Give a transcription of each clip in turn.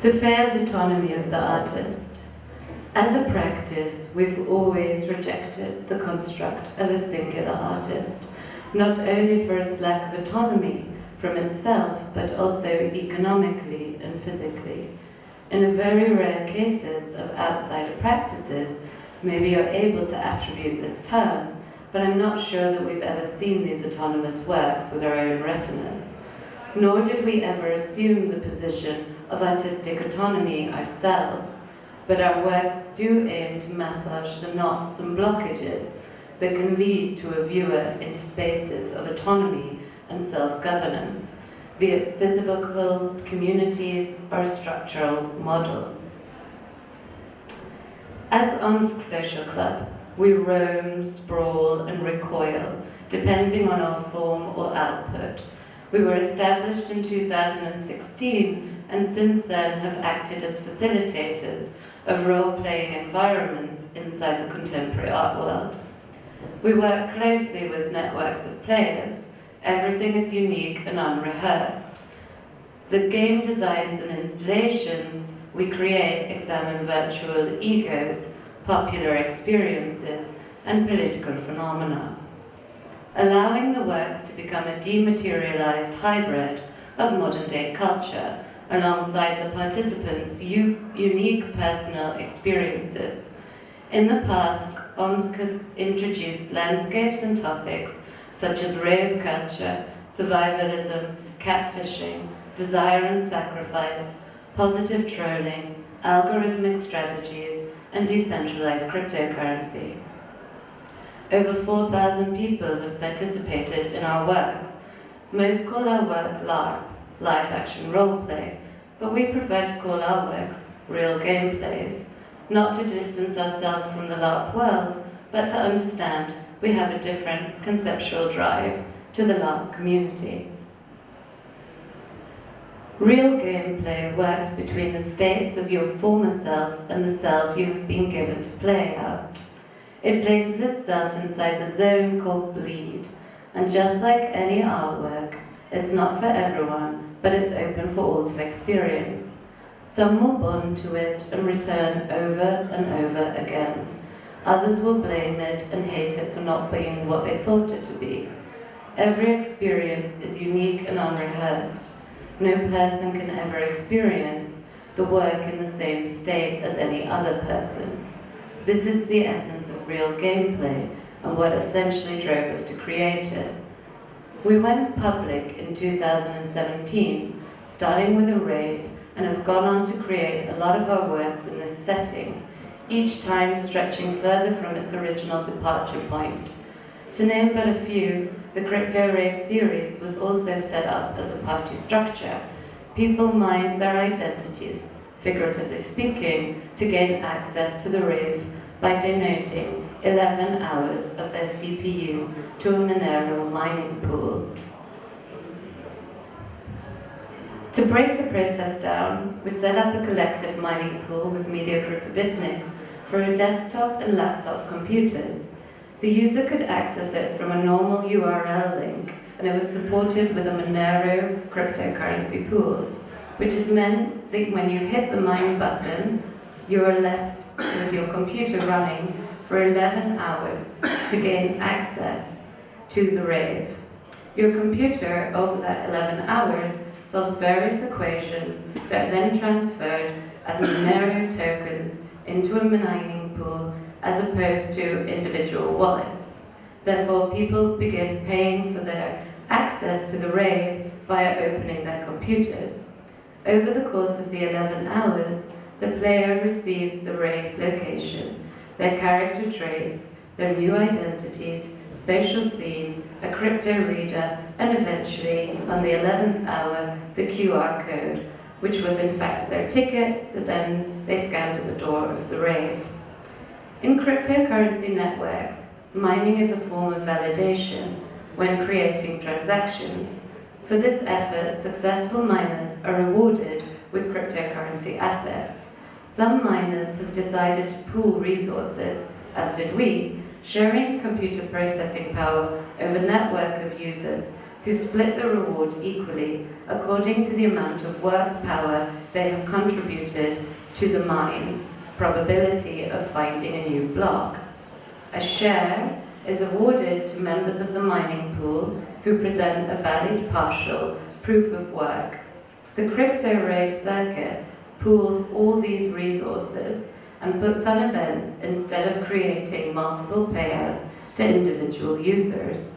The failed autonomy of the artist. As a practice, we've always rejected the construct of a singular artist, not only for its lack of autonomy from itself, but also economically and physically. In very rare cases of outsider practices, maybe you're able to attribute this term, but I'm not sure that we've ever seen these autonomous works with our own retinas. Nor did we ever assume the position of artistic autonomy ourselves, but our works do aim to massage the knots and blockages that can lead to a viewer into spaces of autonomy and self-governance, be it physical communities or a structural model. As Omsk Social Club, we roam, sprawl, and recoil, depending on our form or output. We were established in 2016, and since then have acted as facilitators of role-playing environments inside the contemporary art world. We work closely with networks of players. Everything is unique and unrehearsed. The game designs and installations we create examine virtual egos, popular experiences, and political phenomena, allowing the works to become a dematerialized hybrid of modern-day culture, alongside the participants' unique personal experiences. In the past, Omsk has introduced landscapes and topics such as rave culture, survivalism, catfishing, desire and sacrifice, positive trolling, algorithmic strategies, and decentralized cryptocurrency. Over 4,000 people have participated in our works. Most call our work LARP, live action roleplay, but we prefer to call our works real gameplays, not to distance ourselves from the LARP world, but to understand we have a different conceptual drive to the LARP community. Real gameplay works between the states of your former self and the self you have been given to play out. It places itself inside the zone called bleed, and just like any artwork, it's not for everyone, but it's open for all to experience. Some will bond to it and return over and over again. Others will blame it and hate it for not being what they thought it to be. Every experience is unique and unrehearsed. No person can ever experience the work in the same state as any other person. This is the essence of real gameplay and what essentially drove us to create it. We went public in 2017, starting with a rave, and have gone on to create a lot of our works in this setting, each time stretching further from its original departure point. To name but a few, the Crypto Rave series was also set up as a party structure. People mined their identities, figuratively speaking, to gain access to the rave by donating 11 hours of their CPU to a Monero mining pool. To break the process down, we set up a collective mining pool with media group bitniks for a desktop and laptop computers. The user could access it from a normal URL link, and it was supported with a Monero cryptocurrency pool, which has meant that when you hit the mine button, you are left with your computer running for 11 hours to gain access to the rave. Your computer, over that 11 hours, solves various equations that are then transferred as Monero tokens into a mining pool as opposed to individual wallets. Therefore, people begin paying for their access to the rave via opening their computers. Over the course of the 11 hours, the player received the rave location, their character traits, their new identities, social scene, a crypto reader, and eventually, on the 11th hour, the QR code, which was in fact their ticket that then they scanned at the door of the rave. In cryptocurrency networks, mining is a form of validation when creating transactions. For this effort, successful miners are rewarded with cryptocurrency assets. Some miners have decided to pool resources, as did we, sharing computer processing power over a network of users who split the reward equally according to the amount of work power they have contributed to the mine probability of finding a new block. A share is awarded to members of the mining pool who present a valid partial proof of work. The crypto rave circuit pools all these resources and puts on events instead of creating multiple payouts to individual users.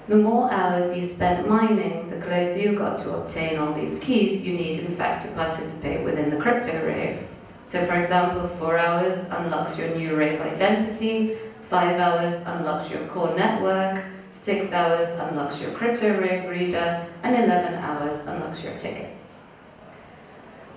The more hours you spent mining, the closer you got to obtain all these keys you need, in fact, to participate within the crypto rave. So, for example, 4 hours unlocks your new rave identity, 5 hours unlocks your core network, 6 hours unlocks your crypto rave reader, and 11 hours unlocks your ticket.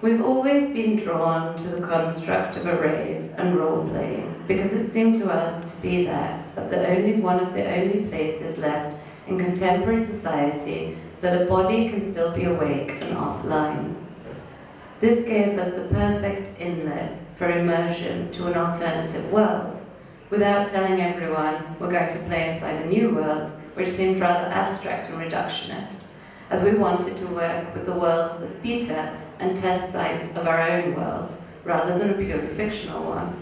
We've always been drawn to the construct of a rave and role-playing because it seemed to us to be one of the only places left in contemporary society that a body can still be awake and offline. This gave us the perfect inlet for immersion to an alternative world, without telling everyone we're going to play inside a new world, which seemed rather abstract and reductionist, as we wanted to work with the worlds as beta and test sites of our own world, rather than a purely fictional one.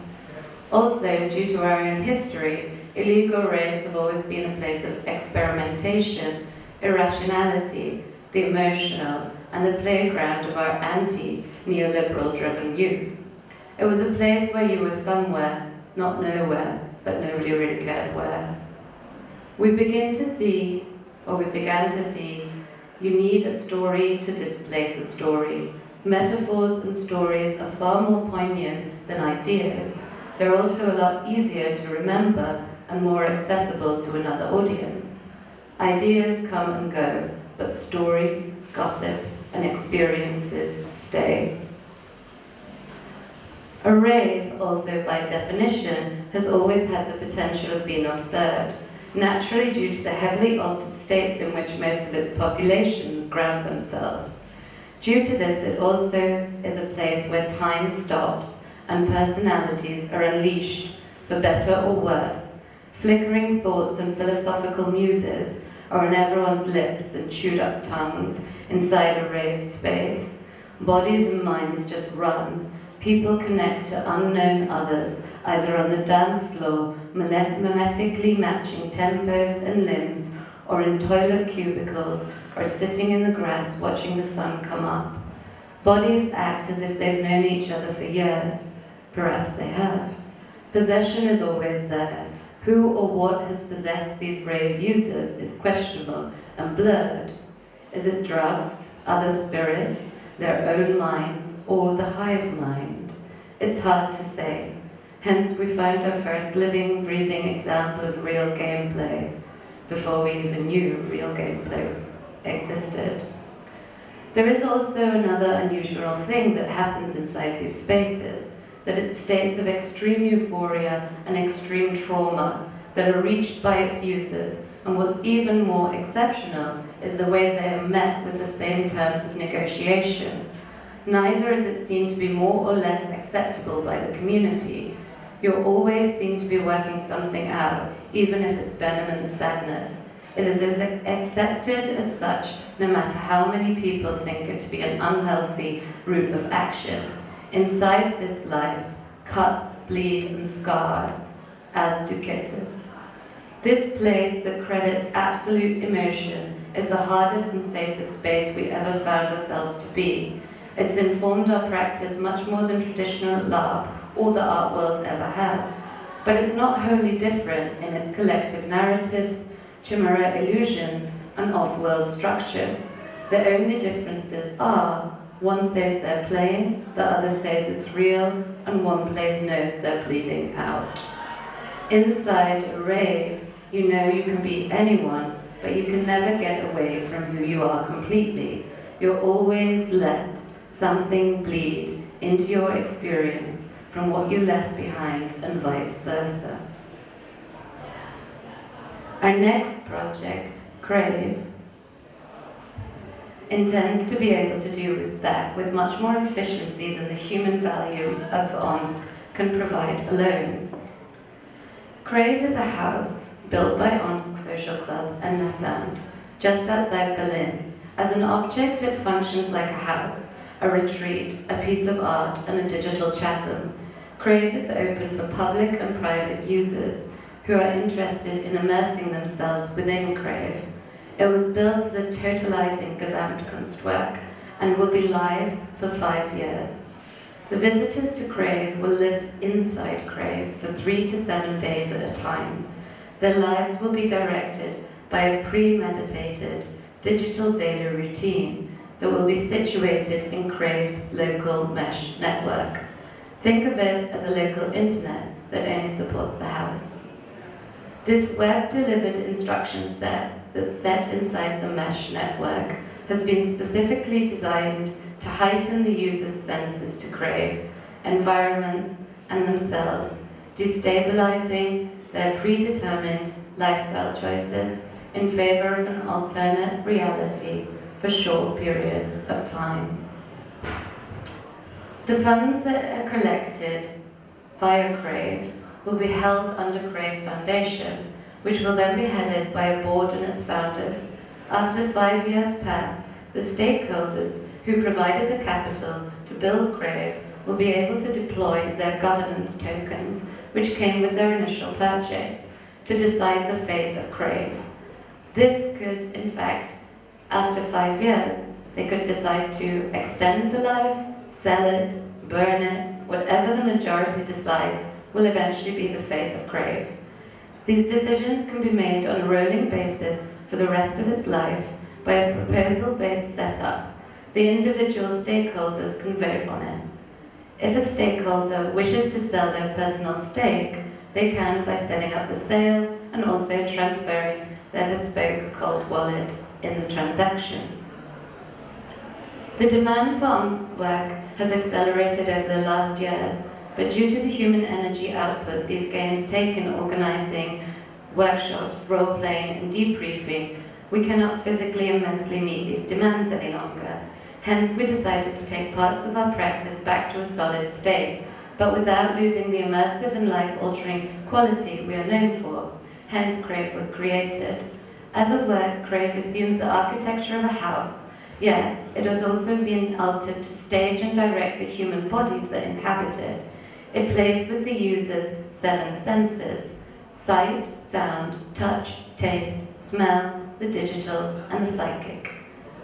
Also, due to our own history, illegal raves have always been a place of experimentation, irrationality, the emotional, and the playground of our anti-neoliberal-driven youth. It was a place where you were somewhere, not nowhere, but nobody really cared where. We began to see, you need a story to displace a story. Metaphors and stories are far more poignant than ideas. They're also a lot easier to remember and more accessible to another audience. Ideas come and go, but stories, gossip, and experiences stay. A rave, also by definition, has always had the potential of being absurd, naturally due to the heavily altered states in which most of its populations ground themselves. Due to this, it also is a place where time stops and personalities are unleashed, for better or worse. Flickering thoughts and philosophical muses are on everyone's lips and chewed up tongues inside a rave space. Bodies and minds just run. People connect to unknown others, either on the dance floor, mimetically matching tempos and limbs, or in toilet cubicles, or sitting in the grass watching the sun come up. Bodies act as if they've known each other for years. Perhaps they have. Possession is always there. Who or what has possessed these rave users is questionable and blurred. Is it drugs, other spirits, their own minds, or the hive mind? It's hard to say. Hence we found our first living, breathing example of real gameplay, before we even knew real gameplay existed. There is also another unusual thing that happens inside these spaces, that it's states of extreme euphoria and extreme trauma that are reached by its users, and what's even more exceptional is the way they are met with the same terms of negotiation. Neither is it seen to be more or less acceptable by the community. You're always seen to be working something out, even if it's venom and sadness. It is as accepted as such, no matter how many people think it to be an unhealthy route of action. Inside this life, cuts, bleed, and scars, as do kisses. This place that credits absolute emotion is the hardest and safest space we ever found ourselves to be. It's informed our practice much more than traditional art or the art world ever has. But it's not wholly different in its collective narratives, chimera illusions, and off-world structures. The only differences are, one says they're playing, the other says it's real, and one place knows they're bleeding out. Inside a rave, you know you can be anyone, but you can never get away from who you are completely. You're always let something bleed into your experience from what you left behind, and vice versa. Our next project, Crave, intends to be able to do with that with much more efficiency than the human value of Omsk can provide alone. Crave is a house built by Omsk Social Club and Nasand, just outside Berlin. As an object, it functions like a house, a retreat, a piece of art, and a digital chasm. Crave is open for public and private users who are interested in immersing themselves within Crave. It was built as a totalizing Gesamtkunstwerk and will be live for 5 years. The visitors to Crave will live inside Crave for 3 to 7 days at a time. Their lives will be directed by a premeditated digital daily routine that will be situated in Crave's local mesh network. Think of it as a local internet that only supports the house. This web-delivered instruction set that's set inside the mesh network has been specifically designed to heighten the user's senses to Crave, environments, and themselves, destabilizing their predetermined lifestyle choices in favor of an alternate reality for short periods of time. The funds that are collected via Crave will be held under Crave Foundation, which will then be headed by a board and its founders. After 5 years pass, the stakeholders who provided the capital to build Crave will be able to deploy their governance tokens, which came with their initial purchase, to decide the fate of Crave. This could, in fact, after 5 years, they could decide to extend the life, sell it, burn it, whatever the majority decides will eventually be the fate of Crave. These decisions can be made on a rolling basis for the rest of its life by a proposal-based setup. The individual stakeholders can vote on it. If a stakeholder wishes to sell their personal stake, they can by setting up the sale and also transferring their bespoke cold wallet in the transaction. The demand for Omsk work has accelerated over the last years, but due to the human energy output these games take in organizing workshops, role-playing, and debriefing, we cannot physically and mentally meet these demands any longer. Hence, we decided to take parts of our practice back to a solid state, but without losing the immersive and life-altering quality we are known for. Hence, Crave was created. As a work, Crave assumes the architecture of a house, yet it has also been altered to stage and direct the human bodies that inhabit it. It plays with the user's 7 senses: sight, sound, touch, taste, smell, the digital, and the psychic.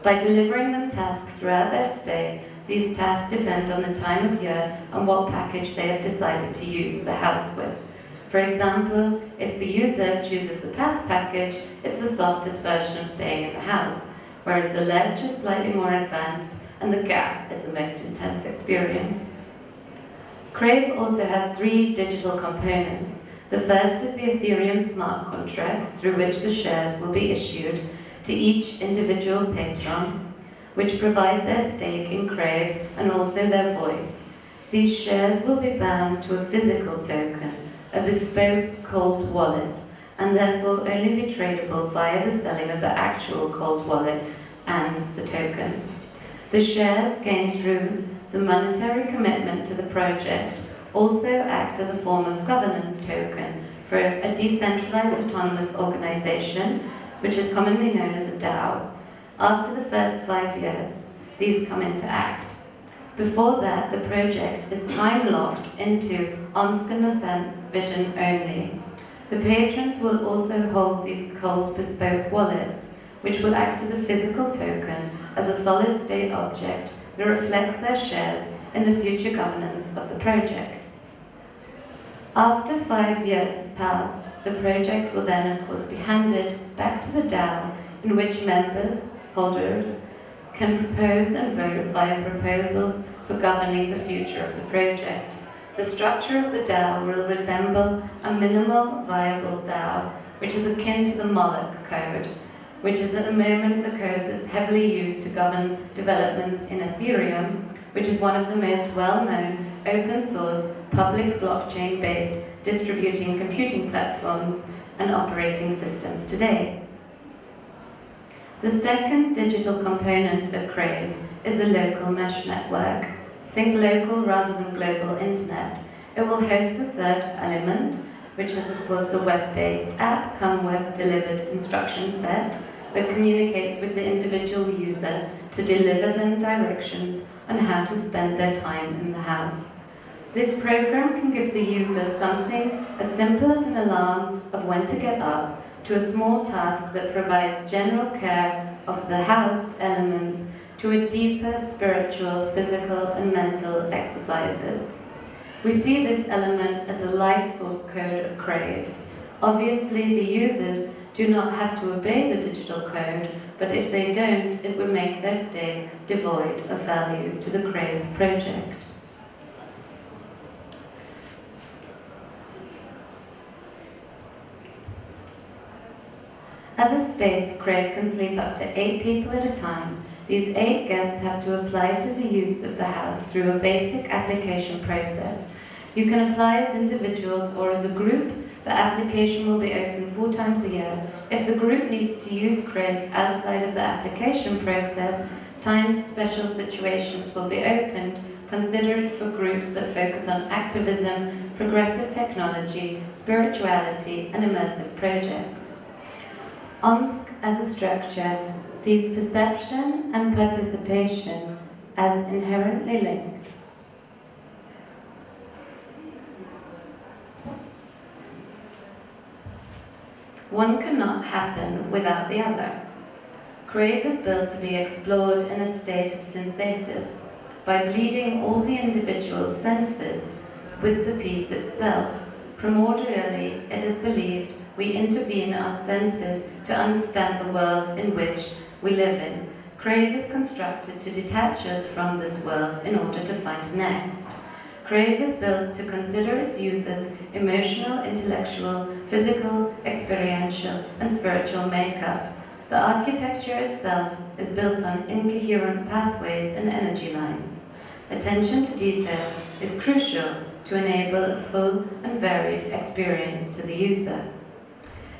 By delivering them tasks throughout their stay, these tasks depend on the time of year and what package they have decided to use the house with. For example, if the user chooses the path package, it's the softest version of staying in the house, whereas the ledge is slightly more advanced and the gap is the most intense experience. Crave also has 3 digital components. The first is the Ethereum smart contracts, through which the shares will be issued to each individual patron, which provide their stake in Crave and also their voice. These shares will be bound to a physical token, a bespoke cold wallet, and therefore only be tradable via the selling of the actual cold wallet and the tokens. The shares gained through the monetary commitment to the project also act as a form of governance token for a decentralized autonomous organization, which is commonly known as a DAO. After the first 5 years, these come into act. Before that, the project is time-locked into Omsk and Nasand's vision only. The patrons will also hold these cold bespoke wallets, which will act as a physical token, as a solid-state object that reflects their shares in the future governance of the project. After 5 years have passed, the project will then, of course, be handed back to the DAO, in which members, holders, can propose and vote via proposals for governing the future of the project. The structure of the DAO will resemble a minimal viable DAO, which is akin to the Moloch code, which is at the moment the code that's heavily used to govern developments in Ethereum, which is one of the most well-known open-source, public blockchain-based distributing computing platforms and operating systems today. The second digital component of Crave is a local mesh network. Think local rather than global internet. It will host the third element, which is of course the web-based app, come web-delivered instruction set that communicates with the individual user to deliver them directions on how to spend their time in the house. This program can give the user something as simple as an alarm of when to get up, to a small task that provides general care of the house elements, to a deeper spiritual, physical, and mental exercises. We see this element as the life source code of Crave. Obviously, the users do not have to obey the digital code, but if they don't, it would make their stay devoid of value to the Crave project. As a space, Crave can sleep up to 8 people at a time. These 8 guests have to apply to the use of the house through a basic application process. You can apply as individuals or as a group. The application will be open 4 times a year. If the group needs to use Crave outside of the application process, times special situations will be opened, considered for groups that focus on activism, progressive technology, spirituality, and immersive projects. Omsk as a structure sees perception and participation as inherently linked. One cannot happen without the other. Crave is built to be explored in a state of synthesis, by bleeding all the individual senses with the piece itself. Primordially, it is believed we intervene our senses to understand the world in which we live in. Crave is constructed to detach us from this world in order to find next. Crave is built to consider its users' emotional, intellectual, physical, experiential, and spiritual makeup. The architecture itself is built on incoherent pathways and energy lines. Attention to detail is crucial to enable a full and varied experience to the user.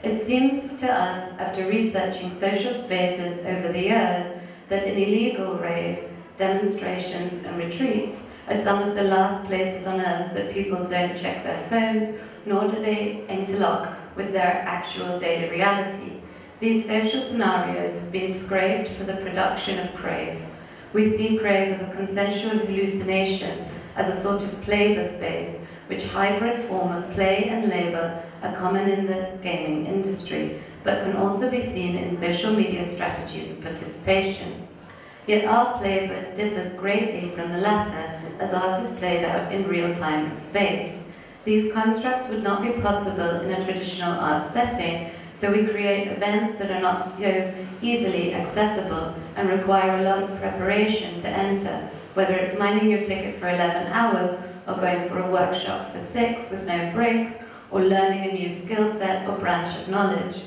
It seems to us, after researching social spaces over the years, that in illegal rave, demonstrations and retreats are some of the last places on earth that people don't check their phones, nor do they interlock with their actual daily reality. These social scenarios have been scraped for the production of Crave. We see Crave as a consensual hallucination, as a sort of playboy space, which hybrid form of play and labor are common in the gaming industry, but can also be seen in social media strategies of participation. Yet our playboy differs greatly from the latter, as ours is played out in real time and space. These constructs would not be possible in a traditional art setting, so we create events that are not so easily accessible and require a lot of preparation to enter, whether it's minding your ticket for 11 hours or going for a workshop for 6 with no breaks, or learning a new skill set or branch of knowledge.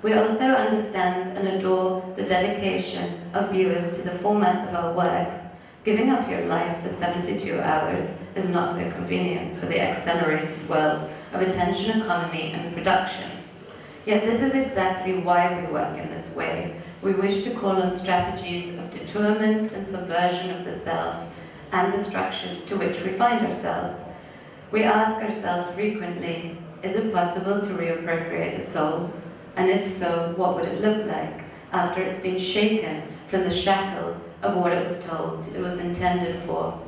We also understand and adore the dedication of viewers to the format of our works. Giving up your life for 72 hours is not so convenient for the accelerated world of attention economy and production. Yet this is exactly why we work in this way. We wish to call on strategies of deterrent and subversion of the self and the structures to which we find ourselves. We ask ourselves frequently, is it possible to reappropriate the soul? And if so, what would it look like after it's been shaken from the shackles of what it was told it was intended for?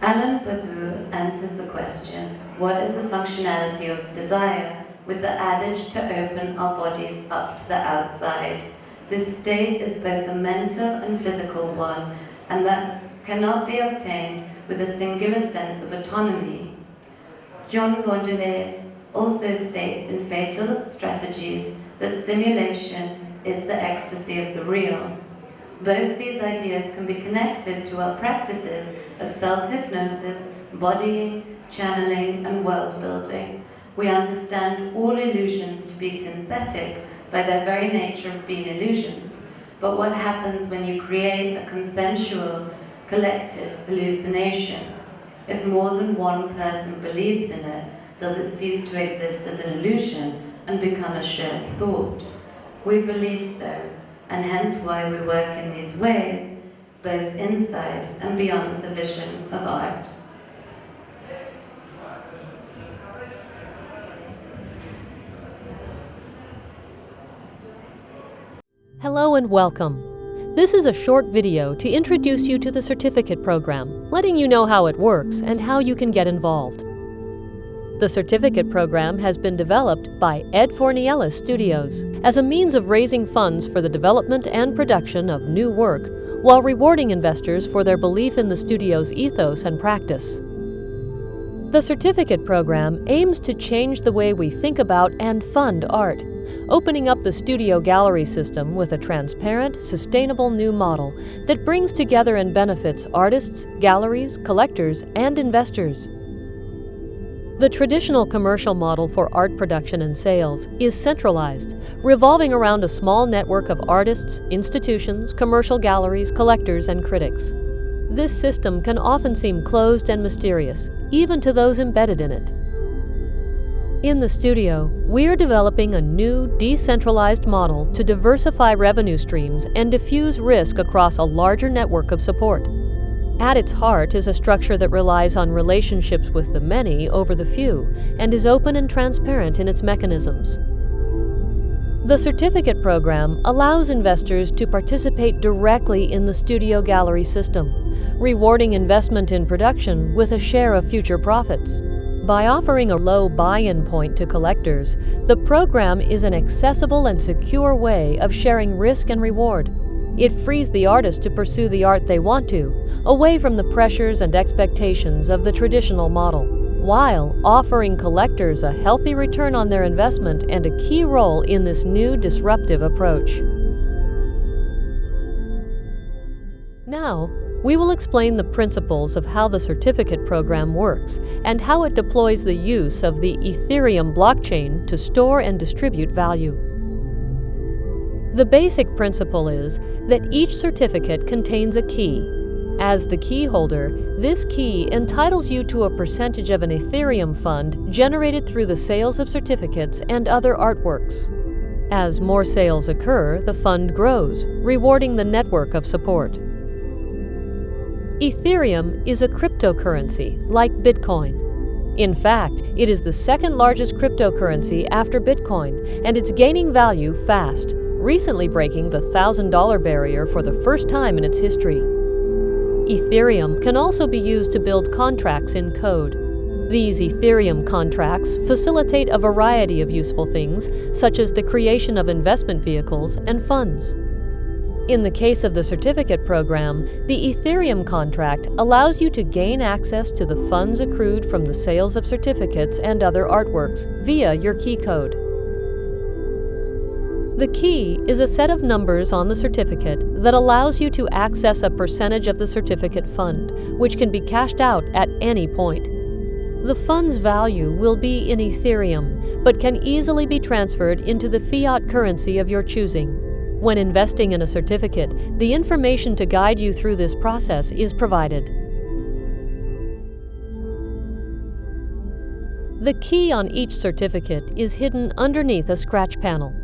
Alan Badu answers the question, what is the functionality of desire, with the adage to open our bodies up to the outside. This state is both a mental and physical one, and that cannot be obtained with a singular sense of autonomy. John Baudelaire also states in Fatal Strategies that simulation is the ecstasy of the real. Both these ideas can be connected to our practices of self-hypnosis, bodying, channeling, and world-building. We understand all illusions to be synthetic by their very nature of being illusions. But what happens when you create a consensual, collective hallucination? If more than one person believes in it, does it cease to exist as an illusion and become a shared thought? We believe so, and hence why we work in these ways, both inside and beyond the vision of art. Hello and welcome. This is a short video to introduce you to the certificate program, letting you know how it works and how you can get involved. The certificate program has been developed by Fornieles Studios as a means of raising funds for the development and production of new work while rewarding investors for their belief in the studio's ethos and practice. The certificate program aims to change the way we think about and fund art, opening up the studio gallery system with a transparent, sustainable new model that brings together and benefits artists, galleries, collectors, and investors. The traditional commercial model for art production and sales is centralized, revolving around a small network of artists, institutions, commercial galleries, collectors, and critics. This system can often seem closed and mysterious, even to those embedded in it. In the studio, we're developing a new, decentralized model to diversify revenue streams and diffuse risk across a larger network of support. At its heart is a structure that relies on relationships with the many over the few and is open and transparent in its mechanisms. The certificate program allows investors to participate directly in the studio gallery system, rewarding investment in production with a share of future profits. By offering a low buy-in point to collectors, the program is an accessible and secure way of sharing risk and reward. It frees the artist to pursue the art they want to, away from the pressures and expectations of the traditional model, while offering collectors a healthy return on their investment and a key role in this new disruptive approach. Now, we will explain the principles of how the certificate program works and how it deploys the use of the Ethereum blockchain to store and distribute value. The basic principle is that each certificate contains a key. As the key holder, this key entitles you to a percentage of an Ethereum fund generated through the sales of certificates and other artworks. As more sales occur, the fund grows, rewarding the network of support. Ethereum is a cryptocurrency, like Bitcoin. In fact, it is the second largest cryptocurrency after Bitcoin, and it's gaining value fast, recently breaking the $1,000 barrier for the first time in its history. Ethereum can also be used to build contracts in code. These Ethereum contracts facilitate a variety of useful things, such as the creation of investment vehicles and funds. In the case of the certificate program, the Ethereum contract allows you to gain access to the funds accrued from the sales of certificates and other artworks via your key code. The key is a set of numbers on the certificate that allows you to access a percentage of the certificate fund, which can be cashed out at any point. The fund's value will be in Ethereum, but can easily be transferred into the fiat currency of your choosing. When investing in a certificate, the information to guide you through this process is provided. The key on each certificate is hidden underneath a scratch panel.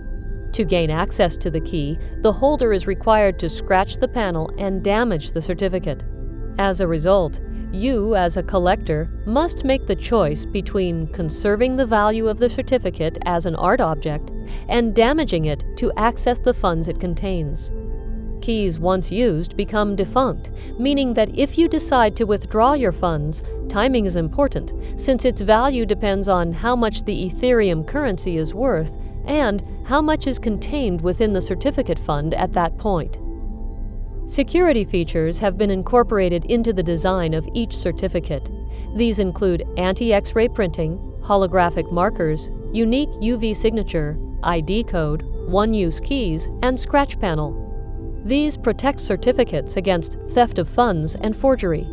To gain access to the key, the holder is required to scratch the panel and damage the certificate. As a result, you, as a collector, must make the choice between conserving the value of the certificate as an art object and damaging it to access the funds it contains. Keys once used become defunct, meaning that if you decide to withdraw your funds, timing is important, since its value depends on how much the Ethereum currency is worth and how much is contained within the certificate fund at that point. Security features have been incorporated into the design of each certificate. These include anti-X-ray printing, holographic markers, unique UV signature, ID code, one-use keys, and scratch panel. These protect certificates against theft of funds and forgery.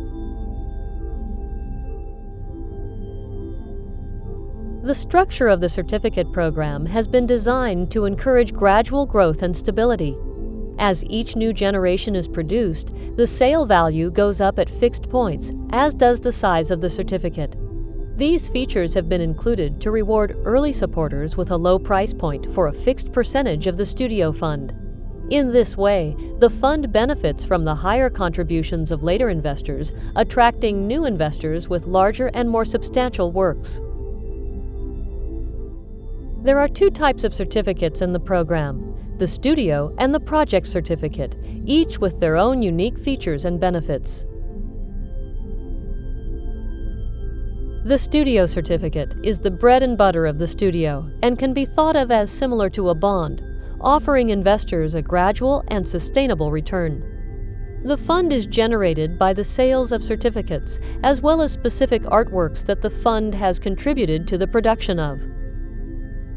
The structure of the certificate program has been designed to encourage gradual growth and stability. As each new generation is produced, the sale value goes up at fixed points, as does the size of the certificate. These features have been included to reward early supporters with a low price point for a fixed percentage of the studio fund. In this way, the fund benefits from the higher contributions of later investors, attracting new investors with larger and more substantial works. There are two types of certificates in the program: the Studio and the Project Certificate, each with their own unique features and benefits. The Studio Certificate is the bread and butter of the studio and can be thought of as similar to a bond, offering investors a gradual and sustainable return. The fund is generated by the sales of certificates, as well as specific artworks that the fund has contributed to the production of.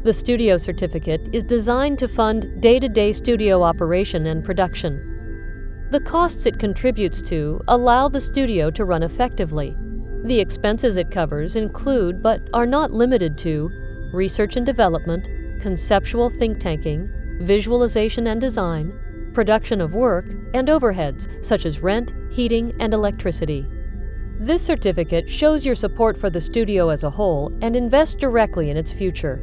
The Studio Certificate is designed to fund day-to-day studio operation and production. The costs it contributes to allow the studio to run effectively. The expenses it covers include, but are not limited to, research and development, conceptual think tanking, visualization and design, production of work, and overheads such as rent, heating, and electricity. This certificate shows your support for the studio as a whole and invests directly in its future.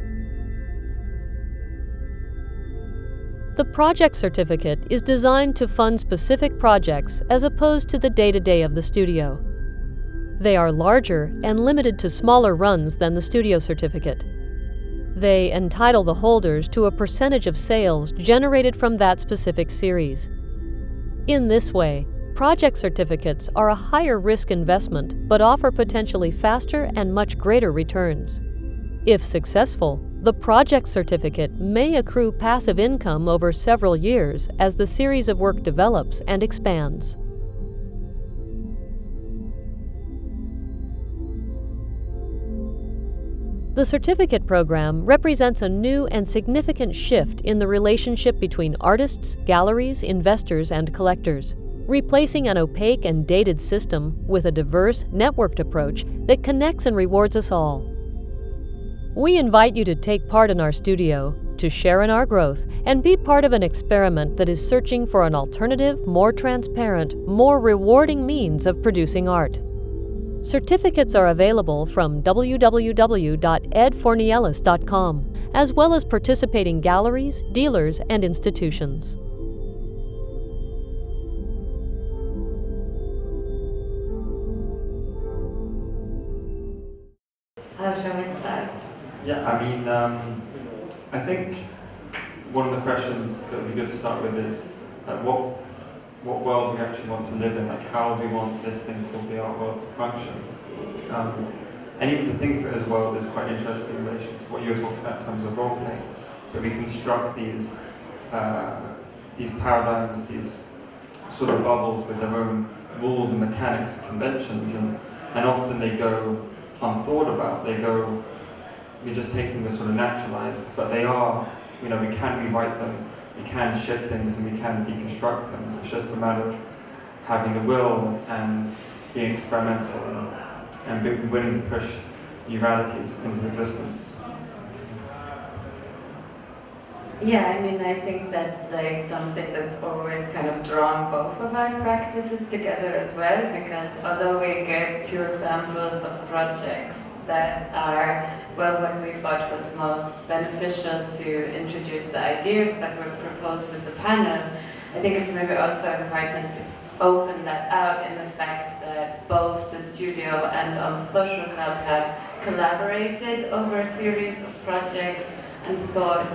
The Project Certificate is designed to fund specific projects as opposed to the day-to-day of the studio. They are larger and limited to smaller runs than the Studio Certificate. They entitle the holders to a percentage of sales generated from that specific series. In this way, project certificates are a higher risk investment but offer potentially faster and much greater returns. If successful, the project certificate may accrue passive income over several years as the series of work develops and expands. The certificate program represents a new and significant shift in the relationship between artists, galleries, investors, and collectors, replacing an opaque and dated system with a diverse, networked approach that connects and rewards us all. We invite you to take part in our studio, to share in our growth, and be part of an experiment that is searching for an alternative, more transparent, more rewarding means of producing art. Certificates are available from www.edfornieles.com, as well as participating galleries, dealers, and institutions. How shall we start? Yeah, I think one of the questions that would be good to start with is what world do we actually want to live in? Like, how do we want this thing called the art world to function? And even to think of it as a world is quite interesting in relation to what you were talking about in terms of role playing. That we construct these paradigms, these sort of bubbles with their own rules and mechanics and conventions, and often they go unthought about. We just take them as sort of naturalized, but they are, we can rewrite them, we can shift things, and we can deconstruct them. It's just a matter of having the will and being experimental and being willing to push new realities into existence. Yeah, I think that's like something that's always kind of drawn both of our practices together as well, because although we gave two examples of projects that are, well, what we thought was most beneficial to introduce the ideas that were proposed with the panel, I think it's maybe also important to open that out in the fact that both the studio and Social Club have collaborated over a series of projects and thought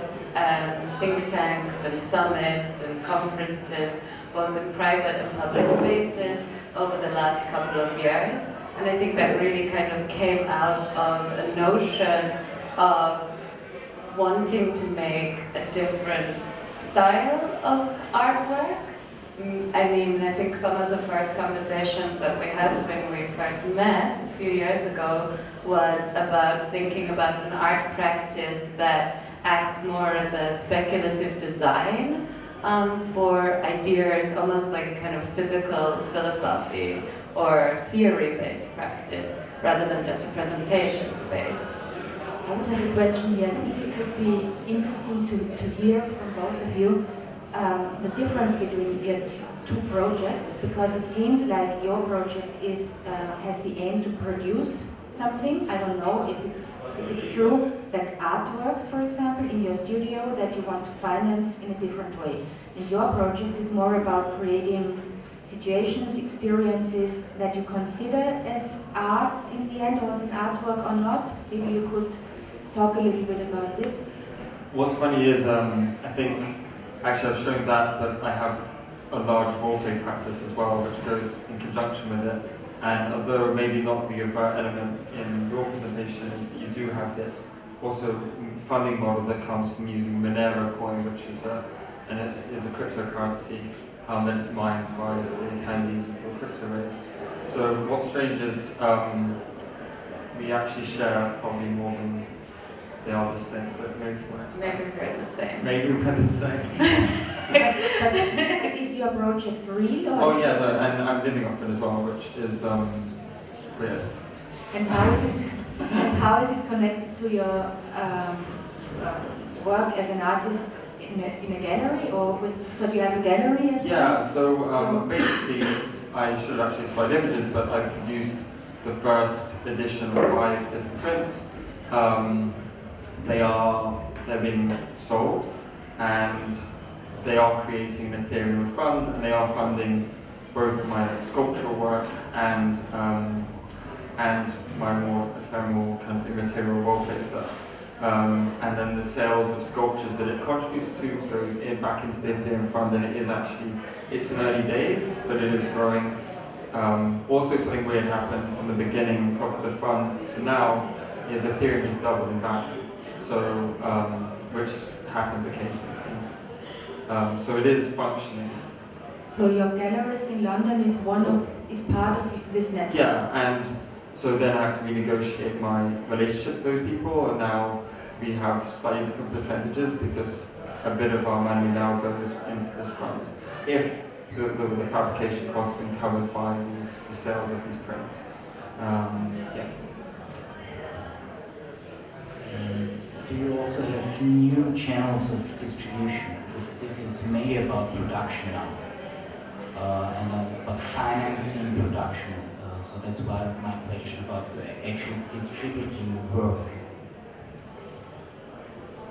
think tanks and summits and conferences, both in private and public spaces, over the last couple of years. And I think that really kind of came out of a notion of wanting to make a different style of artwork. I think some of the first conversations that we had when we first met a few years ago was about thinking about an art practice that acts more as a speculative design for ideas, almost like kind of physical philosophy or theory-based practice, rather than just a presentation space. I would have a question here. I think it would be interesting to hear from both of you the difference between your two projects, because it seems like your project has the aim to produce something. I don't know if it's true, like artworks, for example, in your studio that you want to finance in a different way. And your project is more about creating situations, experiences that you consider as art in the end, or as an artwork or not. Maybe you could talk a little bit about this. What's funny is, I think, actually I've shown that, but I have a large roleplay practice as well, which goes in conjunction with it. And although maybe not the overt element in your presentation is that you do have this also funding model that comes from using Monero coin, which is a cryptocurrency that is mined by the attendees of your crypto raves. So what's strange is we actually share probably more than they are distinct, but maybe we're the same. Maybe we're the same. But is your project real? Or Oh yeah, no, and I'm living off it as well, which is weird. And how is it connected to your work as an artist in a gallery, or because you have a gallery as well? Yeah, so basically, I should have actually supplied images, but I've produced the first edition of 5 different prints. They're being sold, and they are creating an Ethereum fund, and they are funding both my sculptural work and my more ephemeral kind of immaterial roleplay stuff. And then the sales of sculptures that it contributes to goes back into the Ethereum fund, and it's in early days, but it is growing. Also, something weird happened from the beginning of the fund to now is Ethereum just doubled in value. So, which happens occasionally, it seems. So it is functioning. So your gallerist in London is part of this network? Yeah, and so then I have to renegotiate my relationship with those people, and now we have slightly different percentages because a bit of our money now goes into this fund. If the fabrication costs have been covered by the sales of these prints. Yeah. And do you also have new channels of distribution? This is mainly about production now, and about financing production. So that's why my question about actually distributing work.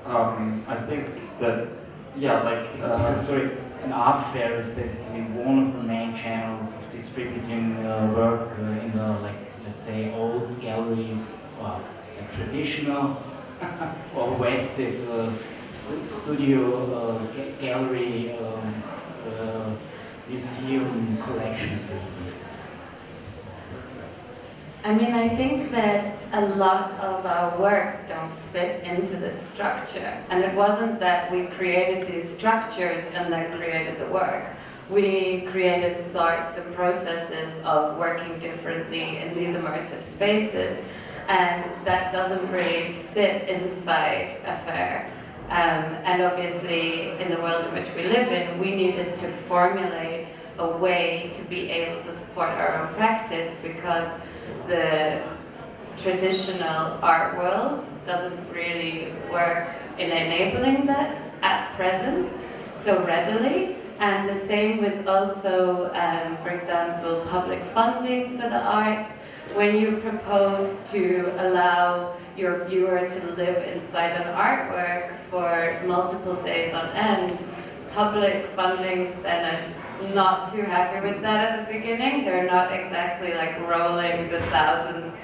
I think that, yeah, like... because, an art fair is basically one of the main channels of distributing work in the, let's say, old galleries, or traditional or Wested studio gallery museum collection system. I mean, I think that a lot of our works don't fit into this structure. And it wasn't that we created these structures and then created the work. We created sorts of processes of working differently in these immersive spaces. And that doesn't really sit inside a fair. And obviously, in the world in which we live in, we needed to formulate a way to be able to support our own practice, because the traditional art world doesn't really work in enabling that at present so readily. And the same with also, for example, public funding for the arts. When you propose to allow your viewer to live inside an artwork for multiple days on end, public funding's then not too happy with that at the beginning. They're not exactly like rolling the thousands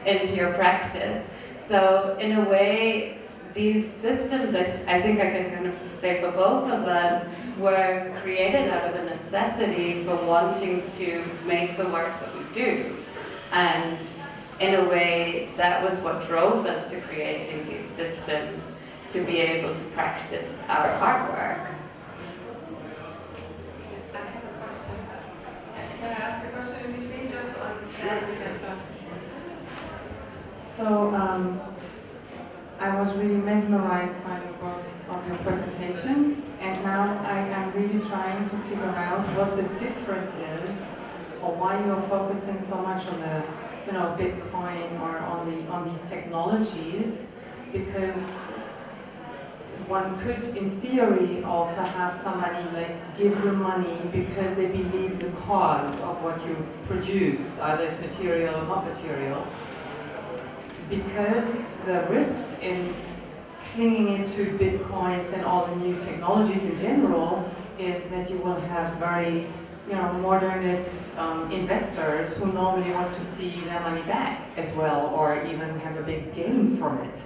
into your practice. So in a way, these systems, I think I can kind of say for both of us, were created out of a necessity for wanting to make the work that we do. And in a way, that was what drove us to creating these systems to be able to practice our artwork. Can I ask a question in between, just to understand the answer? So I was really mesmerized by both of your presentations, and now I am really trying to figure out what the difference is, or why you're focusing so much on the, Bitcoin or on these technologies, because one could, in theory, also have somebody give you money because they believe the cause of what you produce, either it's material or not material. Because the risk in clinging into Bitcoins and all the new technologies in general is that you will have very, modernist investors who normally want to see their money back as well, or even have a big gain from it.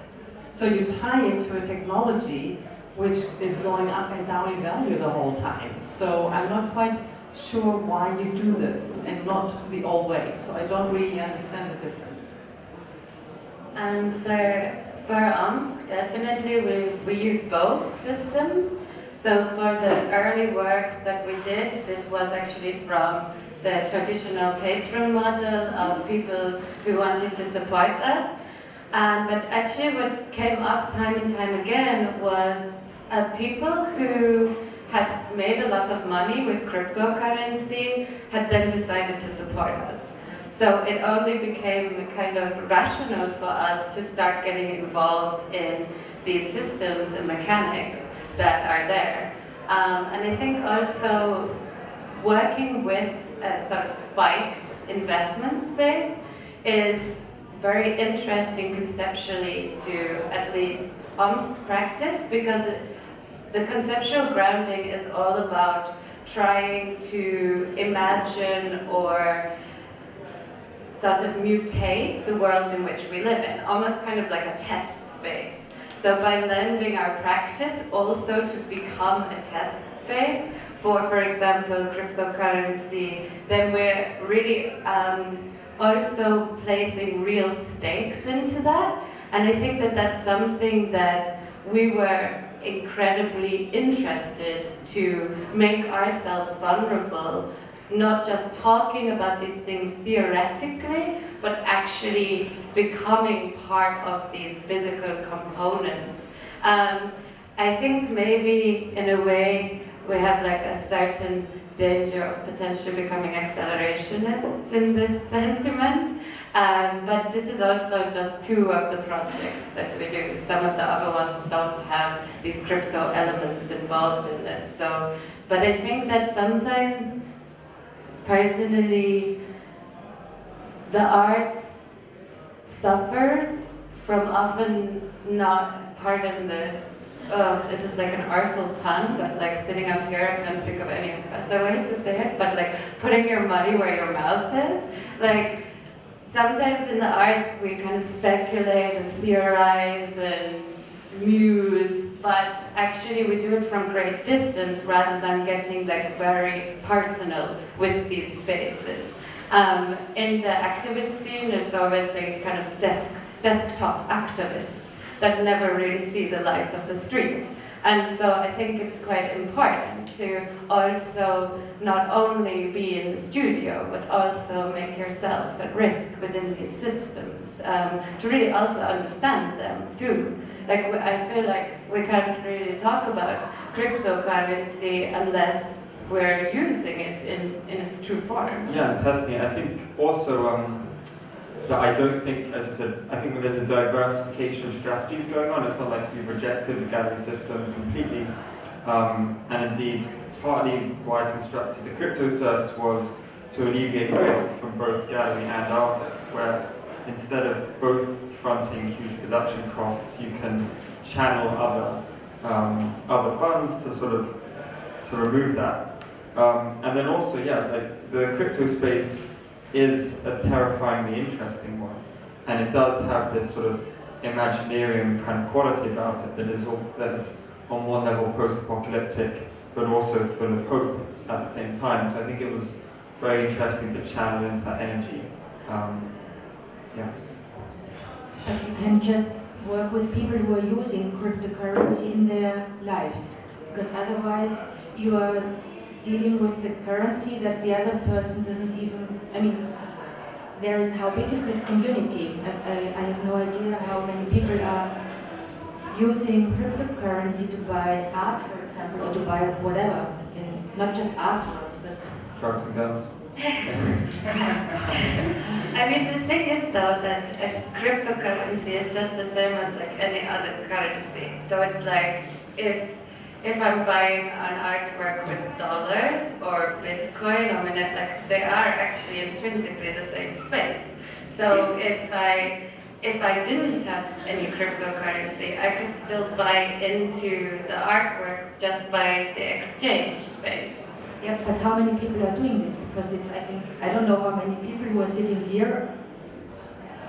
So you tie it to a technology which is going up and down in value the whole time. So I'm not quite sure why you do this and not the old way. So I don't really understand the difference. For Omsk, definitely we use both systems. So for the early works that we did, this was actually from the traditional patron model of people who wanted to support us. But actually what came up time and time again was people who had made a lot of money with cryptocurrency had then decided to support us. So it only became kind of rational for us to start getting involved in these systems and mechanics that are there. And I think also working with a sort of spiked investment space is very interesting conceptually to at least Omsk's practice, because the conceptual grounding is all about trying to imagine or sort of mutate the world in which we live in, almost kind of like a test space. So by lending our practice also to become a test space for example, cryptocurrency, then we're really also placing real stakes into that. And I think that that's something that we were incredibly interested to make ourselves vulnerable, not just talking about these things theoretically, but actually becoming part of these physical components. I think maybe in a way we have like a certain danger of potentially becoming accelerationists in this sentiment. But this is also just two of the projects that we do. Some of the other ones don't have these crypto elements involved in it. So, but I think that sometimes, personally, the arts suffers from often not, pardon the, this is like an artful pun, but like sitting up here, I can't think of any other way to say it, but like putting your money where your mouth is. Like, sometimes in the arts we kind of speculate and theorize and muse, but actually we do it from great distance rather than getting like very personal with these spaces. In the activist scene, it's always these kind of desktop activists that never really see the light of the street. And so I think it's quite important to also not only be in the studio, but also make yourself at risk within these systems, to really also understand them too. Like, I feel like we can't really talk about cryptocurrency unless we're using it in its true form. Yeah, and testing it. I think also that I don't think, as I said, I think there's a diversification of strategies going on. It's not like you've rejected the gallery system completely. And indeed, partly why I constructed the crypto certs was to alleviate risk from both gallery and artist, where instead of both fronting huge production costs, you can channel other funds to sort of to remove that. And then also, yeah, like the crypto space is a terrifyingly interesting one, and it does have this sort of Imaginarium kind of quality about it that is on one level post-apocalyptic, but also full of hope at the same time. So I think it was very interesting to channel into that energy. Yeah. But you can just work with people who are using cryptocurrency in their lives, because otherwise you are dealing with the currency that the other person doesn't even, I mean, there is, how big is this community? I have no idea how many people are using cryptocurrency to buy art, for example, or to buy whatever, and not just artworks, but Drugs and guns. I mean, the thing is though that a cryptocurrency is just the same as like any other currency. So it's like if I'm buying an artwork with dollars or Bitcoin, I mean, like they are actually intrinsically the same space. So if I didn't have any cryptocurrency, I could still buy into the artwork just by the exchange space. yeah, but how many people are doing this? Because it's, I don't know how many people who are sitting here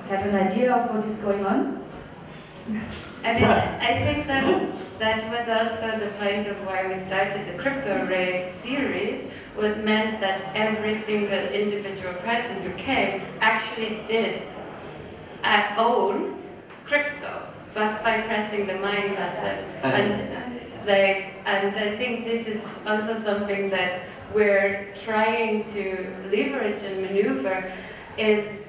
have an idea of what is going on. I mean, I think that that was also the point of why we started the Crypto Rave series, which meant that every single individual person who came actually did own crypto, just by pressing the mine button. And I think this is also something that we're trying to leverage and maneuver, is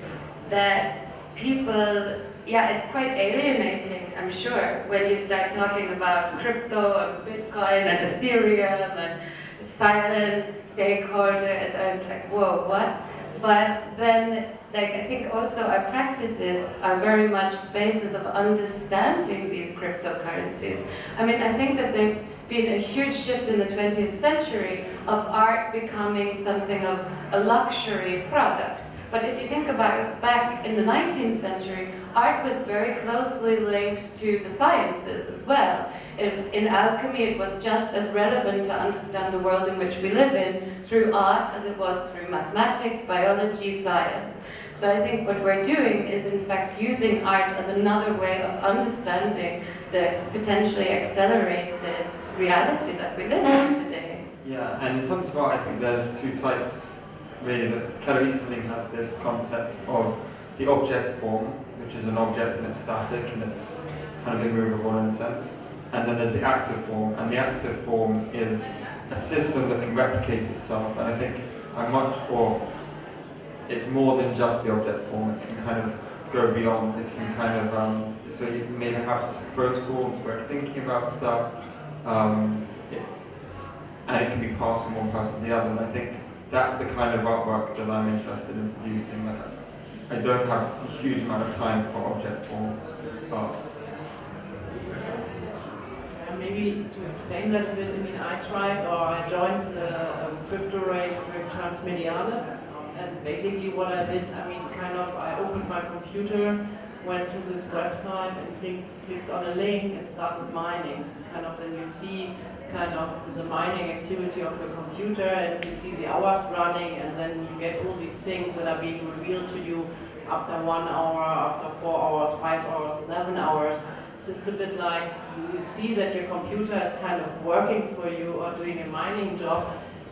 that people, it's quite alienating, I'm sure, when you start talking about crypto and Bitcoin and Ethereum and silent stakeholders. I was like, whoa, what? But then, I think also our practices are very much spaces of understanding these cryptocurrencies. I mean, I think that there's been a huge shift in the 20th century of art becoming something of a luxury product. But if you think about back in the 19th century, art was very closely linked to the sciences as well. In alchemy, it was just as relevant to understand the world in which we live in through art as it was through mathematics, biology, science. So I think what we're doing is in fact using art as another way of understanding the potentially accelerated reality that we live in today. Yeah, and in terms of art, I think there's two types. Really, the Easterling has this concept of the object form, which is an object and it's static and it's kind of immovable in a sense. And then there's the active form, and the active form is a system that can replicate itself. And I think it's more than just the object form. It can kind of go beyond. It can kind of so you may have protocols where it's thinking about stuff, and it can be passed from one person to the other. And I think that's the kind of artwork that I'm interested in producing. Like, I don't have a huge amount of time for object form art. Maybe to explain that a bit, I mean, I joined the Crypto Rave with Transmediales, and basically what I did, I mean, I opened my computer, went to this website and clicked on a link and started mining. Then you see the mining activity of your computer, and you see the hours running, and then you get all these things that are being revealed to you after 1 hour, after 4 hours, 5 hours, 11 hours. So it's a bit like you see that your computer is working for you or doing a mining job,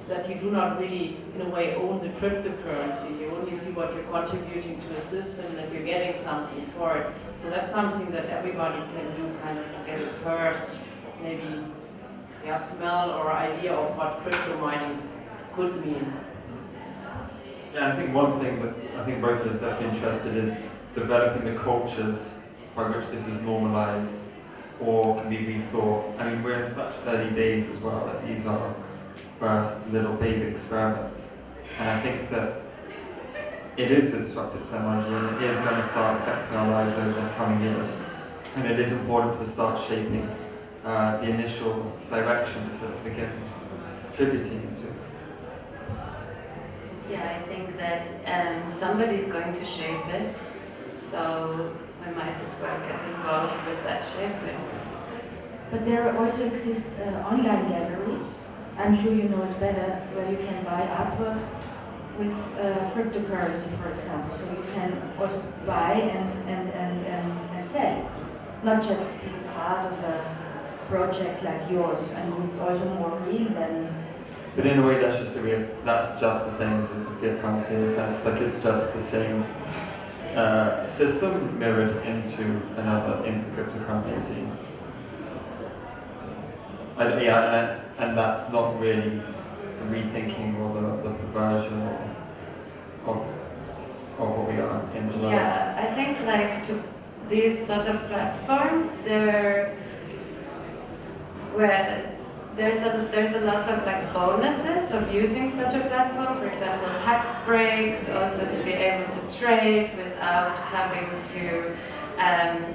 that you do not really, in a way, own the cryptocurrency. You only see what you're contributing to a system, that you're getting something for it. So that's something that everybody can do to get a first, maybe, smell or idea of what crypto mining could mean. Yeah, I think one thing that I think both of us are definitely interested is developing the cultures by which this is normalized or can be rethought. I mean, we're in such early days as well, that these are first little baby experiments. And I think that it is a disruptive technology and it is going to start affecting our lives over the coming years. And it is important to start shaping the initial directions that it begins contributing into. Yeah, I think that somebody's going to shape it, so we might as well get involved with that shaping. But there also exist online galleries, I'm sure you know it better, where you can buy artworks with cryptocurrency, for example. So you can also buy and sell, not just be part of a project like yours. I mean, it's also more real than. But in a way, that's just the same as a fiat currency in a sense. Like it's just the same system mirrored into the cryptocurrency scene. And that's not really the rethinking or the perversion of what we are in the world. Yeah, I think these sort of platforms, there's a lot of bonuses of using such a platform. For example, tax breaks, also to be able to trade without having to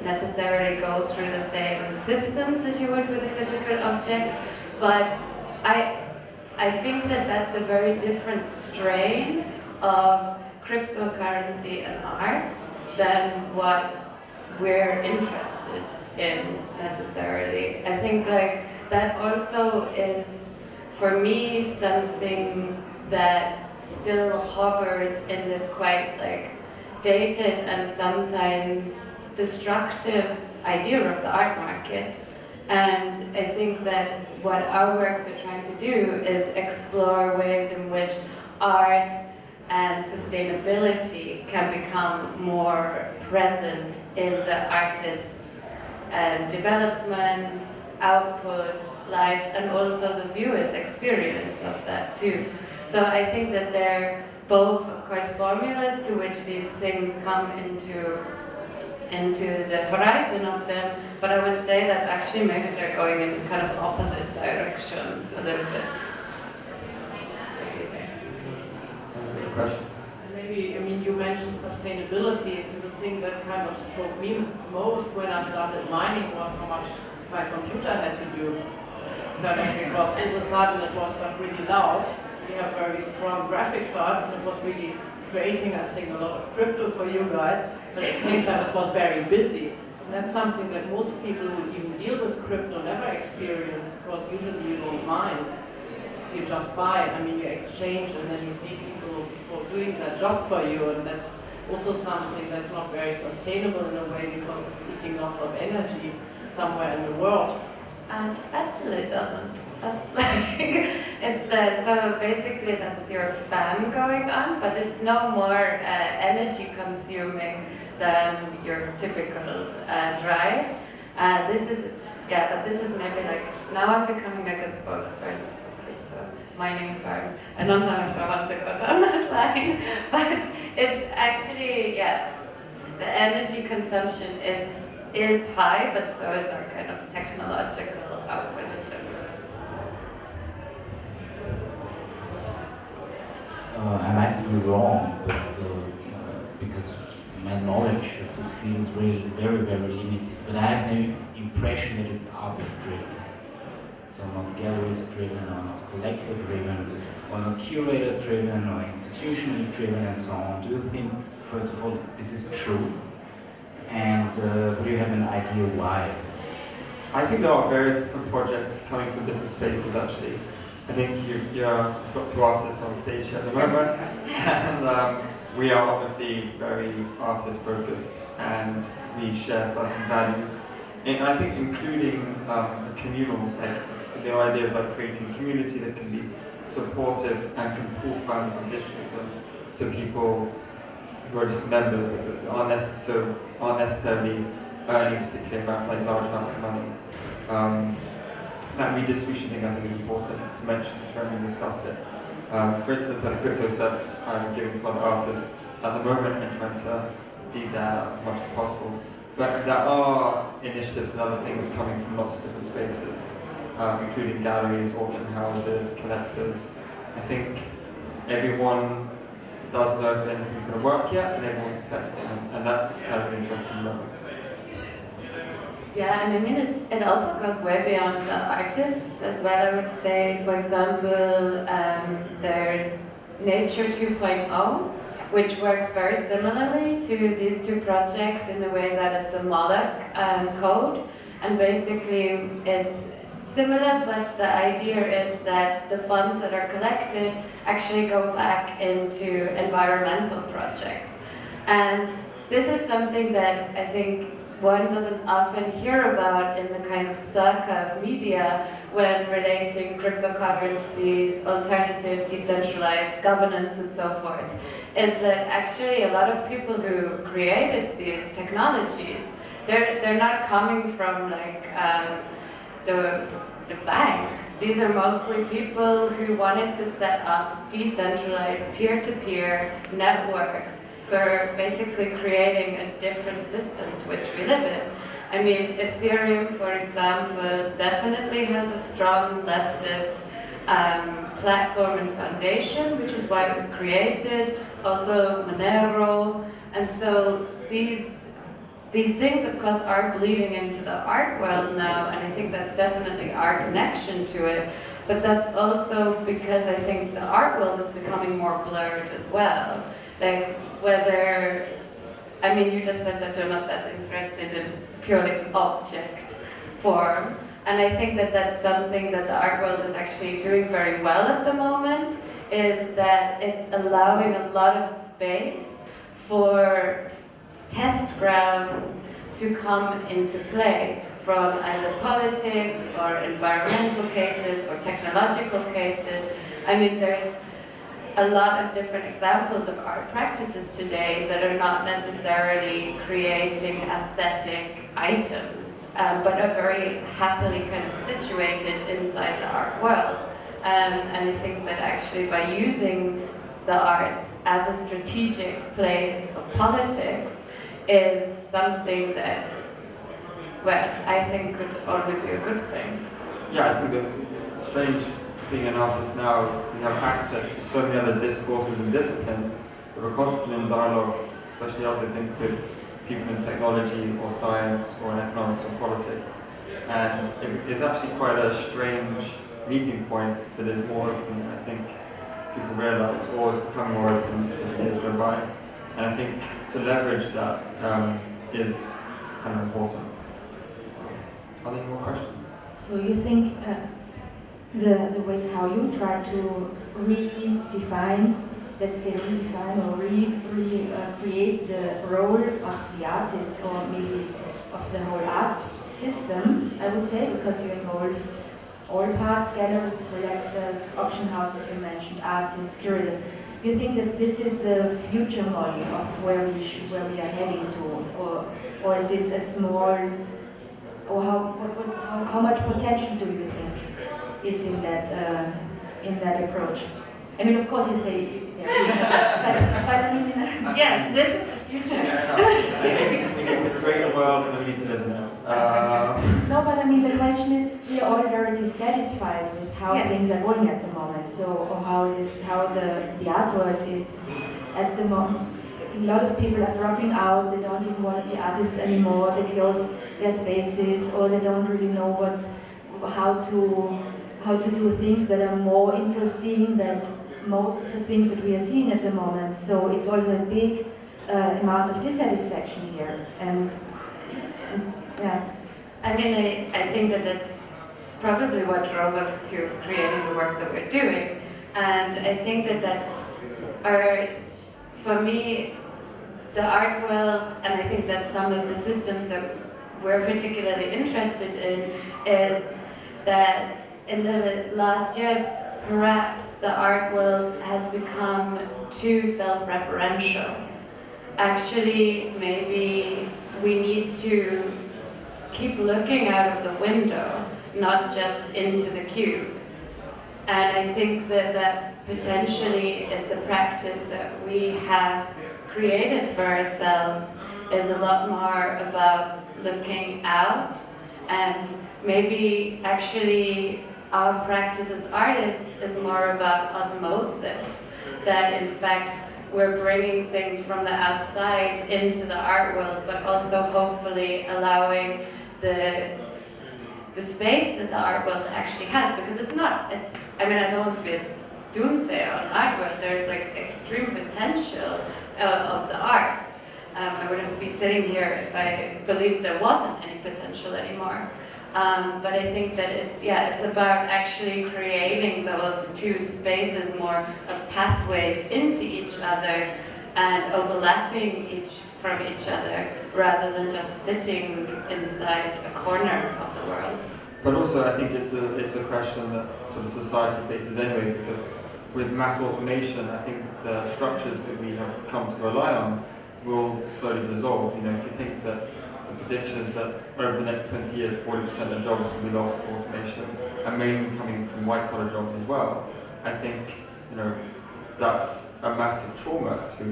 necessarily go through the same systems as you would with a physical object. But I think that that's a very different strain of cryptocurrency and arts than what we're interested in necessarily. I think that also is, for me, something that still hovers in this quite dated and sometimes destructive idea of the art market, And I think that what our works are trying to do is explore ways in which art and sustainability can become more present in the artist's development, output, life, and also the viewer's experience of that too. So I think that they're both, of course, formulas to which these things come into the horizon of them, but I would say that actually maybe they're going in kind of opposite directions a little bit. What do you think? Question? Maybe, I mean, you mentioned sustainability, and the thing that kind of struck me most when I started mining was how much my computer had to do. Because in the sudden it was not really loud. We have a very strong graphic card, and it was really creating, I think, a lot of crypto for you guys, but at the same time it was very busy. And that's something that most people who even deal with crypto never experience, because usually you don't mine. You just buy it. I mean, you exchange, and then you pay people for doing that job for you, and that's also something that's not very sustainable in a way, because it's eating lots of energy somewhere in the world. And actually it doesn't. That's like, it's, so basically that's your fan going on, but it's no more energy consuming than your typical drive. This is maybe like, now I'm becoming like a spokesperson for crypto mining farms. I don't know if I want to go down that line, but it's actually, the energy consumption is high, but so is our kind of technological output in general. I might be wrong, but because my knowledge of this field is really very, very limited. But I have the impression that it's artist-driven. So not galleries-driven, or not collector-driven, or not curator-driven, or institutionally-driven, and so on. Do you think, first of all, this is true? And do you have an idea why? I think there are various different projects coming from different spaces actually. I think you've got two artists on stage here at the moment, and we are obviously very artist focused, and we share certain values. And I think including a communal, like the idea of like creating a community that can be supportive and can pool funds and distribute them to people who are just members that aren't necessarily earning particularly like large amounts of money. That redistribution thing I think is important to mention when we discussed it. For instance, like crypto sets I'm giving to other artists at the moment and trying to be there as much as possible. But there are initiatives and other things coming from lots of different spaces, including galleries, auction houses, collectors. I think everyone doesn't know if anything's going to work yet, and everyone's testing, and that's kind of an interesting moment. Yeah, and I mean, it also goes way beyond the artist as well, I would say. For example, there's Nature 2.0, which works very similarly to these two projects in the way that it's a Moloch code. And basically, it's similar, but the idea is that the funds that are collected actually go back into environmental projects. And this is something that I think one doesn't often hear about in the kind of circa of media when relating cryptocurrencies, alternative, decentralized governance and so forth, is that actually a lot of people who created these technologies, they're not coming from like the banks. These are mostly people who wanted to set up decentralized peer-to-peer networks for basically creating a different system to which we live in. I mean, Ethereum, for example, definitely has a strong leftist platform and foundation, which is why it was created. Also Monero, and so these things, of course, are bleeding into the art world now, and I think that's definitely our connection to it. But that's also because I think the art world is becoming more blurred as well. Like whether, I mean, you just said that you're not that interested in purely object form, and I think that that's something that the art world is actually doing very well at the moment, is that it's allowing a lot of space for test grounds to come into play. from either politics or environmental cases or technological cases. I mean, there's a lot of different examples of art practices today that are not necessarily creating aesthetic items, but are very happily kind of situated inside the art world. And I think that actually by using the arts as a strategic place of politics is something that, well, I think could only be a good thing. Yeah, I think that it's strange being an artist now, we have access to so many other discourses and disciplines that we're constantly in dialogues, especially as I think with people in technology or science or in economics or politics. And it's actually quite a strange meeting point that is more open than I think people realize, or is becoming more open as the years go by. And I think to leverage that is kind of important. Are there any more questions? So you think the way how you try to redefine, let's say redefine or create the role of the artist, or maybe of the whole art system, I would say, because you involve all parts, galleries, collectors, auction houses you mentioned, artists, curators. You think that this is the future model of where we are heading to, or is it a small, or how much potential do you think is in that approach? I mean, of course you say, yeah, but I mean, Yes, this is the future. I think it's a great world and we need to live in it. no, but I mean, the question is, we are all very dissatisfied with how Yes. things are going at the moment. So, or how the art world is at the moment. A lot of people are dropping out. They don't even want to be artists anymore. They close their spaces, or they don't really know how to do things that are more interesting than most of the things that we are seeing at the moment. So it's also a big amount of dissatisfaction here, and yeah. I mean, I think that that's probably what drove us to creating the work that we're doing, and I think that that's for me, the art world, and I think that some of the systems that we're particularly interested in is that in the last years, perhaps the art world has become too self-referential. Actually, maybe we need to keep looking out of the window, not just into the cube. And I think that that potentially is the practice that we have created for ourselves, is a lot more about looking out, and maybe actually our practice as artists is more about osmosis, that in fact we're bringing things from the outside into the art world, but also hopefully allowing the space that the art world actually has, because I mean, I don't want to be a doomsayer on art world. There's like extreme potential of the arts. I wouldn't be sitting here if I believed there wasn't any potential anymore. But I think that it's about actually creating those two spaces more of pathways into each other and overlapping from each other, rather than just sitting inside a corner of the world. But also, I think it's a question that sort of society faces anyway, because with mass automation, I think the structures that we have come to rely on will slowly dissolve. You know, if you think that the prediction is that over the next 20 years, 40% of jobs will be lost to automation, and mainly coming from white-collar jobs as well, I think, you know, that's a massive trauma to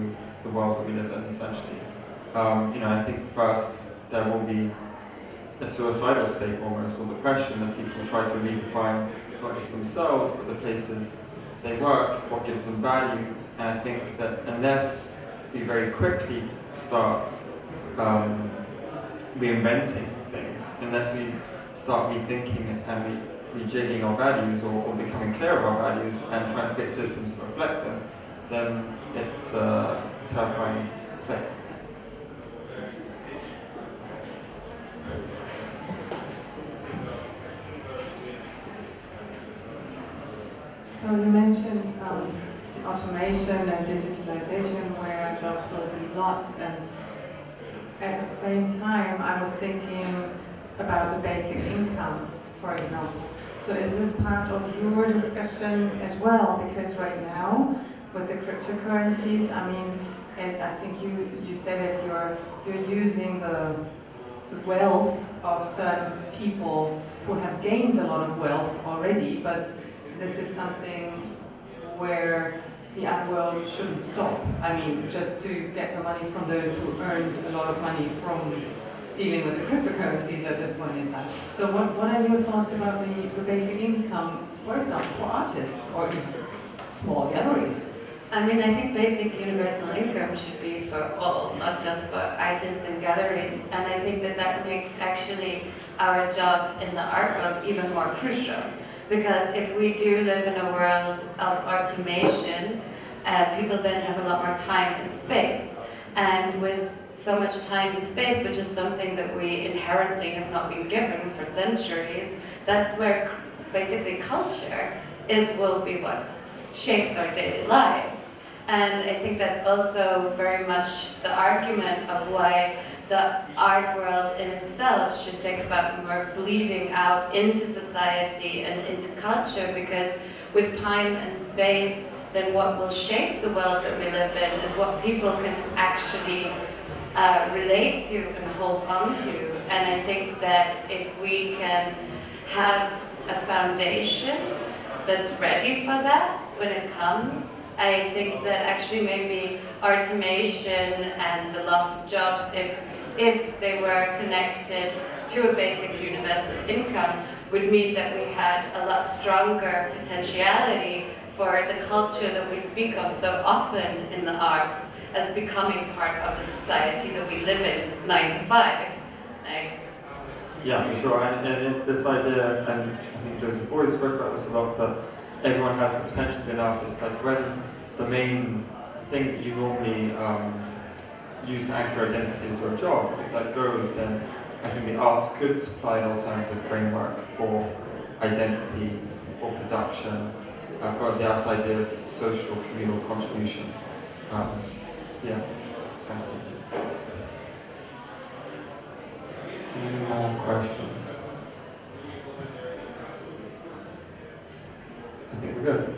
the world that we live in, essentially. You know, I think first there will be a suicidal state almost, or depression, as people try to redefine not just themselves, but the places they work, what gives them value. And I think that unless we very quickly start reinventing things, unless we start rethinking and rejigging our values, or becoming clear of our values and trying to create systems that reflect them, then it's a terrifying place. So you mentioned automation and digitalization, where jobs will be lost, and at the same time I was thinking about the basic income, for example. So is this part of your discussion as well? Because right now, with the cryptocurrencies, I mean, and I think you said that you're using the wealth of certain people who have gained a lot of wealth already, but this is something where the art world shouldn't stop. I mean, just to get the money from those who earned a lot of money from dealing with the cryptocurrencies at this point in time. So what are your thoughts about the basic income, for example, for artists or even small galleries? I mean, I think basic universal income should be for all, not just for artists and galleries. And I think that makes actually our job in the art world even more crucial. Because if we do live in a world of automation, people then have a lot more time and space. And with so much time and space, which is something that we inherently have not been given for centuries, that's where basically culture will be what shapes our daily lives. And I think that's also very much the argument of why the art world in itself should think about more bleeding out into society and into culture, because with time and space, then what will shape the world that we live in is what people can actually relate to and hold on to. And I think that if we can have a foundation that's ready for that when it comes, I think that actually maybe automation and the loss of jobs, if they were connected to a basic universal income, would mean that we had a lot stronger potentiality for the culture that we speak of so often in the arts as becoming part of the society that we live in 9 to 5. Right? Yeah, for sure. And it's this idea, and I think Joseph always spoke about this a lot, but everyone has the potential to be an artist. Like when the main thing that you normally use to anchor identity is your job, if that goes, then I think the arts could supply an alternative framework for identity, for production, for this idea of social communal contribution. Yeah, speculative. Any more questions? I think we're good.